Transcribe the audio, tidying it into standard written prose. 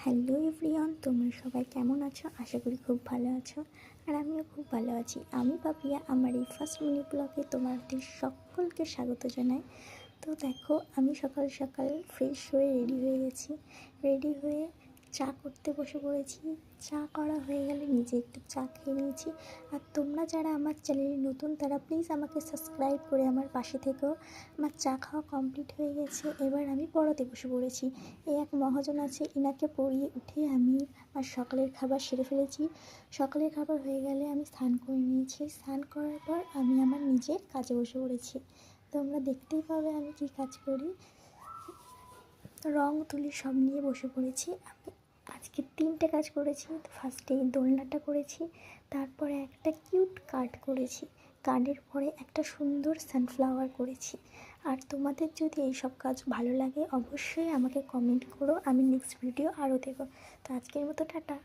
Hello everyone, তোমরা সবাই কেমন আছো? আশা করি খুব ভালো আছো। আর আমিও খুব ভালো আছি। আমি পাপিয়া, আমার এই ফার্স্ট মিনি ব্লগে তোমাদের সকলকে স্বাগত জানাই। তো দেখো, আমি সকাল সকাল ফ্রেশ হয়ে রেডি হয়ে গেছি। রেডি হয়ে চা করতে বসে পড়েছি। চা করা হয়ে গেলে নিজে একটু চা খেয়ে নিয়েছি। আর তোমরা যারা আমার চ্যানেলে নতুন তারা প্লিজ আমাকে সাবস্ক্রাইব করে আমার পাশে থেকেও। আমার চা খাওয়া কমপ্লিট হয়ে গেছে। এবার আমি পড়াতে বসে পড়েছি। এই এক মহাজন আছে, ইনাকে পড়িয়ে উঠে আমি আমার সকালের খাবার সেরে ফেলেছি। সকালের খাবার হয়ে গেলে আমি স্নান করে নিয়েছি। স্নান করার পর আমি আমার নিজের কাজে বসে পড়েছি। তোমরা দেখতেই পাবে আমি কী কাজ করি। রং তুলি সব নিয়ে বসে পড়েছি। আমি আজকে 3টে কাজ করেছি। ফার্স্টে দোলনাটা করেছি, তারপরে একটা কিউট কার্ড করেছি, কার্ডের পরে একটা সুন্দর সানফ্লাওয়ার করেছি। আর তোমাদের যদি এইসব কাজ ভালো লাগে অবশ্যই আমাকে কমেন্ট করো, আমি নেক্সট ভিডিও আরও দেবো। তো আজকের মতো টাটা।